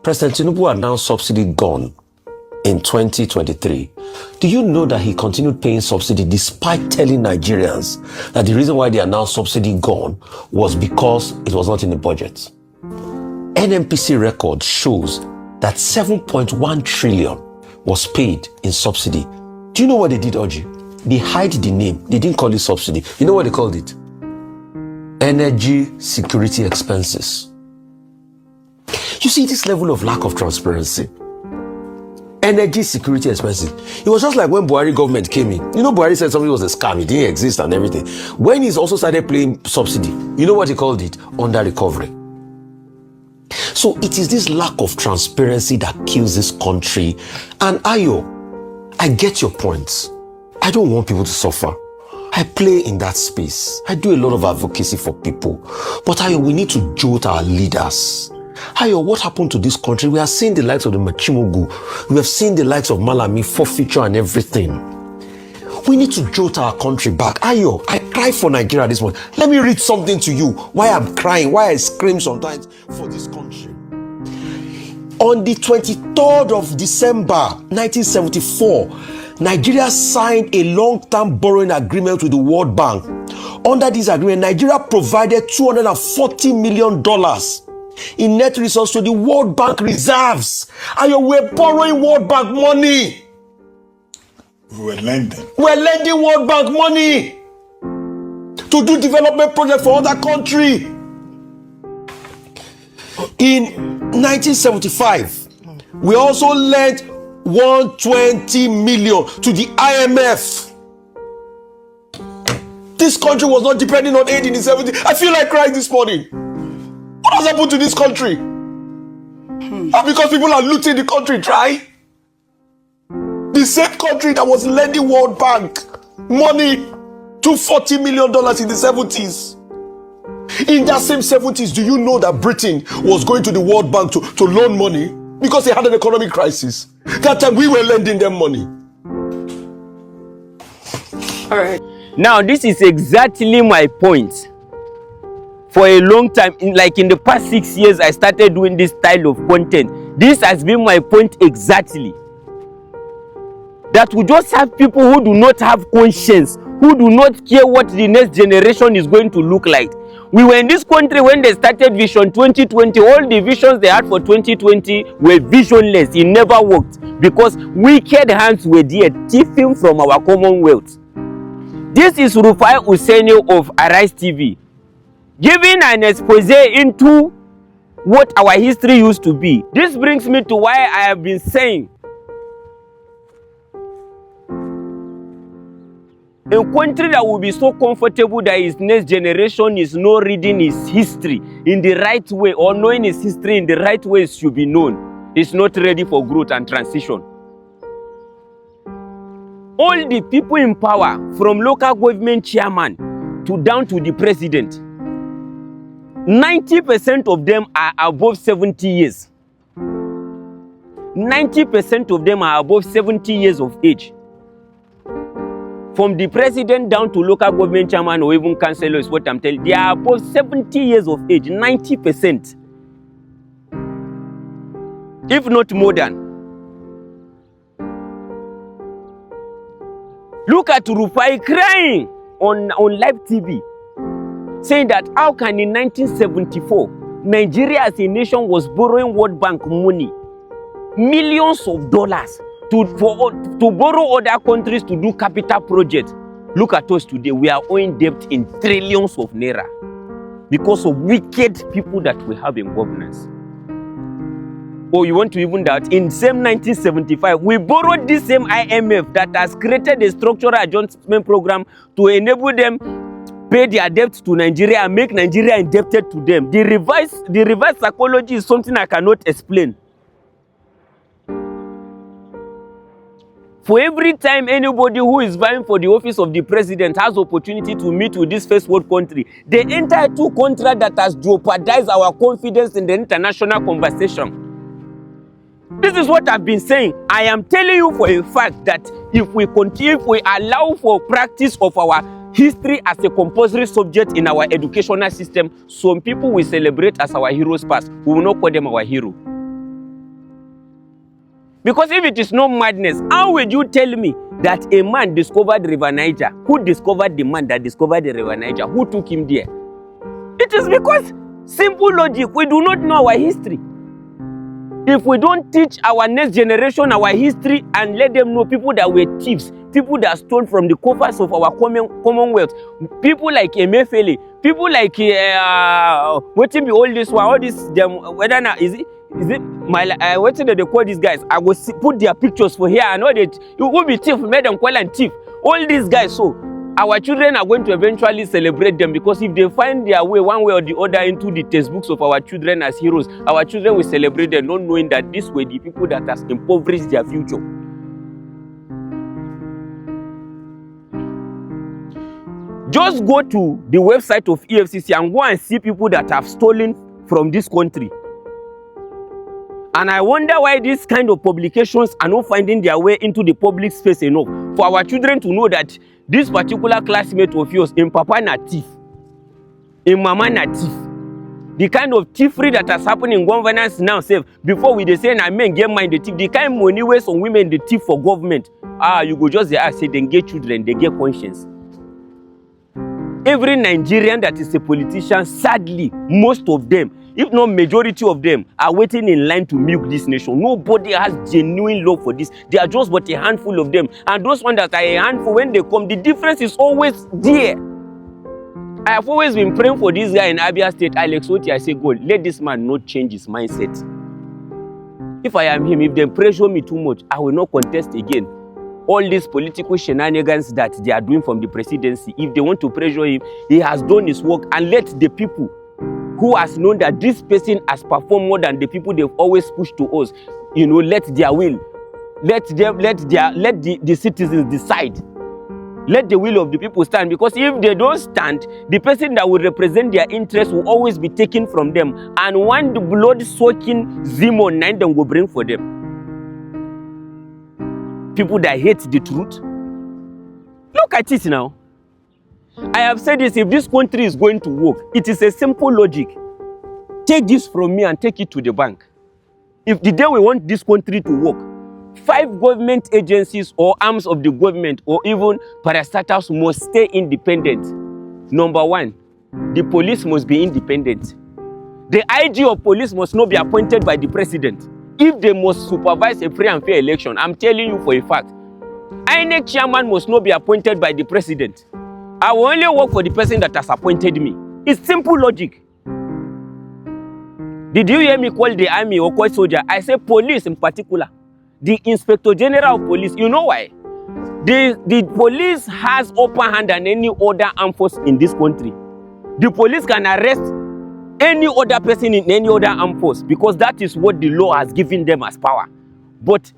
President Tinubu announced subsidy gone in 2023. Do you know that he continued paying subsidy despite telling Nigerians that the reason why they announced subsidy gone was because it was not in the budget? NNPC record shows that 7.1 trillion was paid in subsidy. Do you know what they did, Oji? They hide the name. They didn't call it subsidy. You know what they called it? Energy security expenses. You see this level of lack of transparency. Energy security expenses. It was just like when Buhari government came in. You know, Buhari said something was a scam. It didn't exist and everything. When he's also started paying subsidy, you know what he called it? Under recovery. So it is this lack of transparency that kills this country. And Ayo, I get your points. I don't want people to suffer. I play in that space. I do a lot of advocacy for people. But Ayo, we need to jolt our leaders. Ayo, what happened to this country? We are seeing the likes of the Machimogu. We have seen the likes of Malami, forfeiture and everything. We need to jolt our country back. Ayo, I cry for Nigeria this morning. Let me read something to you. Why I'm crying, why I scream sometimes for this country. On the 23rd of December, 1974, Nigeria signed a long-term borrowing agreement with the World Bank. Under this agreement, Nigeria provided $240 million in net resources to the World Bank reserves. And we're borrowing World Bank money. We're lending World Bank money to do development projects for other countries. In 1975, we also lent 120 million to the IMF. This country was not depending on aid in the 70s. I feel like crying this morning. What has happened to this country? And because people are looting the country dry. The same country that was lending World Bank money, $240 million in the 70s. In that same 70s, do you know that Britain was going to the World Bank to loan money because they had an economic crisis? That time we were lending them money. All right. Now, this is exactly my point. For a long time, like in the past 6 years, I started doing this style of content. This has been my point exactly. That we just have people who do not have conscience, who do not care what the next generation is going to look like. We were in this country when they started Vision 2020. All the visions they had for 2020 were visionless. It never worked because wicked hands were there thieving from our commonwealth. This is Rufai Usenio of Arise TV, giving an expose into what our history used to be. This brings me to why I have been saying a country that will be so comfortable that its next generation is not reading its history in the right way or knowing its history in the right way it should be known, is not ready for growth and transition. All the people in power, from local government chairman to down to the president, 90% of them are above 70 years. 90% of them are above 70 years of age. From the president down to local government chairman or even councillor is what I'm telling you. They are above 70 years of age, 90%. If not more than. Look at Rufai crying on live TV, saying that how can in 1974, Nigeria as a nation was borrowing World Bank money, millions of dollars, to borrow other countries to do capital projects. Look at us today. We are owing debt in trillions of naira because of wicked people that we have in governance. Or you want to even that in same 1975, we borrowed this same IMF that has created a structural adjustment program to enable them pay their debt to Nigeria and make Nigeria indebted to them. The reverse psychology is something I cannot explain. For every time anybody who is vying for the office of the president has opportunity to meet with this first world country, they enter into contract that has jeopardized our confidence in the international conversation. This is what I've been saying. I am telling you for a fact that if we continue, if we allow for practice of our history as a compulsory subject in our educational system, some people will celebrate as our heroes past. We will not call them our hero. Because if it is not madness, how would you tell me that a man discovered River Niger? Who discovered the man that discovered the River Niger? Who took him there? It is because, simple logic, we do not know our history. If we don't teach our next generation our history and let them know people that were thieves, people that stole from the coffers of our commonwealth, people like Emefiele, people like what be all this one, all this them, whether now is it my what did they call these guys? I will put their pictures for here and all that. It will be thief, made them call and thief. All these guys, so our children are going to eventually celebrate them, because if they find their way one way or the other into the textbooks of our children as heroes, our children will celebrate them, not knowing that these were the people that has impoverished their future. Just go to the website of EFCC and go and see people that have stolen from this country. And I wonder why these kind of publications are not finding their way into the public space enough for our children to know that this particular classmate of yours, in Papa na thief, in Mama na thief. The kind of thievery that has happened in governance now, say, before we say na men get mind the thief, the kind of money where some women the thief for government. You go just there say they get children, they get conscience. Every Nigerian that is a politician, sadly, most of them, if not majority of them, are waiting in line to milk this nation. Nobody has genuine love for this. They are just but a handful of them. And those ones that are a handful, when they come, the difference is always there. I have always been praying for this guy in Abia State, Alex Oti. I say, God, let this man not change his mindset. If I am him, if they pressure me too much, I will not contest again. All these political shenanigans that they are doing from the presidency, if they want to pressure him, he has done his work, and let the people who has known that this person has performed more than the people they've always pushed to us, let their will, let the citizens decide. Let the will of the people stand, because if they don't stand, the person that will represent their interests will always be taken from them, and one blood-soaking Zimon 9 them will bring for them. People that hate the truth. Look at it now. I have said this, if this country is going to work, it is a simple logic. Take this from me and take it to the bank. If the day we want this country to work, 5 government agencies or arms of the government or even parastatals must stay independent. Number 1, the police must be independent. The IG of police must not be appointed by the president. If they must supervise a free and fair election, I'm telling you for a fact, INEC chairman must not be appointed by the president. I will only work for the person that has appointed me. It's simple logic. Did you hear me call the army or call soldier? I say police in particular. The Inspector General of Police. You know why? The police has upper hand than any other armed force in this country. The police can arrest any other person in any other armed force, because that is what the law has given them as power. But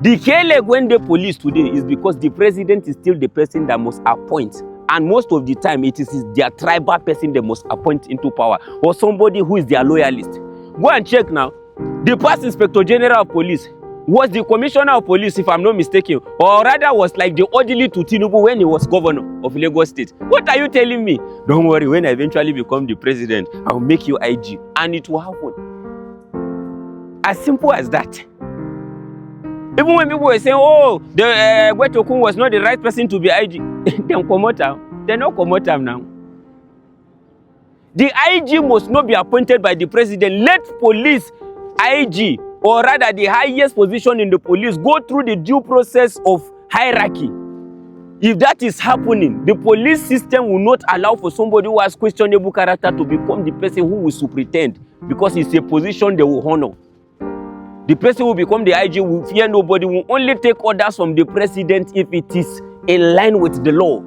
the Kele when the police today is because the president is still the person that must appoint. And most of the time, it is their tribal person they must appoint into power, or somebody who is their loyalist. Go and check now. The past Inspector General of Police was the Commissioner of Police, if I'm not mistaken, or rather was like the orderly to Tinubu when he was governor of Lagos State. What are you telling me? Don't worry, when I eventually become the president, I'll make you IG. And it will happen. As simple as that. Even when people were saying, oh, the Gwetokun was not the right person to be IG, then come out. They're not come out now. The IG must not be appointed by the president. Let police IG, or rather the highest position in the police, go through the due process of hierarchy. If that is happening, the police system will not allow for somebody who has questionable character to become the person who will superintend, because it's a position they will honor. The person who will become the IG will fear nobody, will only take orders from the president if it is in line with the law.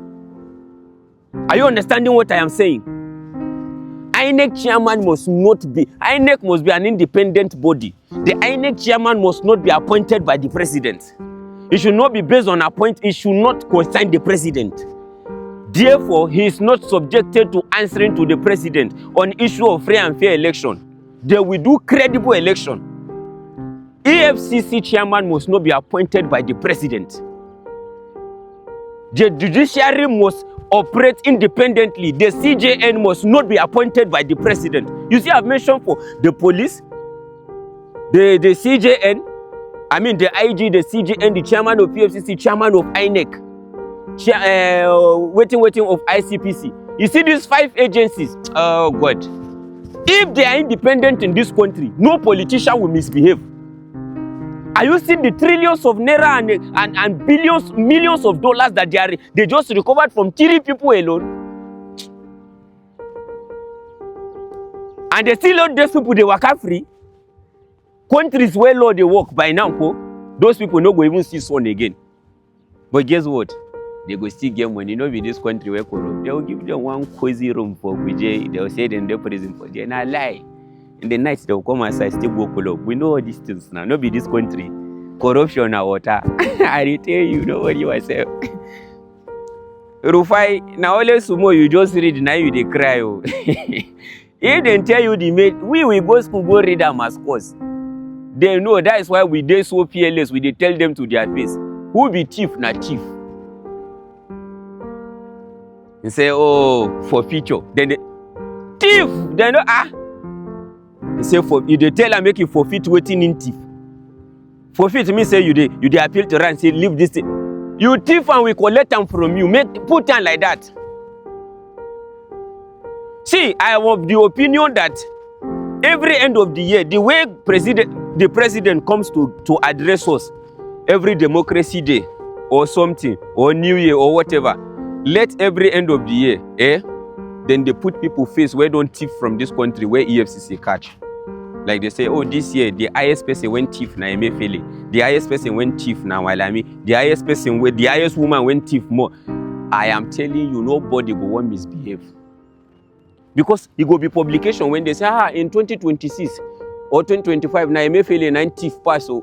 Are you understanding what I am saying? INEC chairman must not be, INEC must be an independent body. The INEC chairman must not be appointed by the president. It should not be based on appointment, it should not concern the president. Therefore, he is not subjected to answering to the president on issue of free and fair election. They will do credible election. EFCC chairman must not be appointed by the president. The judiciary must operate independently. The CJN must not be appointed by the president. You see, I've mentioned for the police, the CJN, I mean, the IG, the CGN, the chairman of PFCC, chairman of INEC, waiting of ICPC. You see these 5 agencies, oh God. If they are independent in this country, no politician will misbehave. Are you seeing the trillions of naira and billions, millions of dollars that they just recovered from 3 people alone? And they still let those people, they work free. Countries where law they work by now, those people no go even see sun again. But guess what? They go still get money. No be this country where corrupt. They will give them one cozy room for Kuje. They will say them in prison for jail. Now lie. In the night they will come outside, still go club. We know all these things now. No be this country. Corruption na water. I tell you, don't worry yourself. Rufai, now always sumo you just read, now you they cry. Oh. If they tell you the mate, we go school go read them as course. They know that is why we dey so fearless. We dey tell them to their face. Who be thief na thief. You say, oh, for future. Then they, thief. They know You say for you they tell her make you forfeit waiting in thief. Forfeit means say you dey appeal to her and say leave this thing. You thief and we collect them from you. Put them like that. See, I am of the opinion that every end of the year, the way the president comes to address us every democracy day or something, or New Year or whatever, let every end of the year, then they put people face where don't thief from this country where EFCC catch. Like they say, oh, this year the highest person went thief na Emefiele, the highest person went thief na Walami, the highest woman went thief more. I am telling you, nobody go want misbehave. Because it will be publication when they say, in 2026 or 2025, na Emefiele 9 thief pass. So,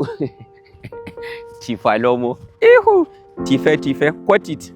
thief alomo. Tife, cut it.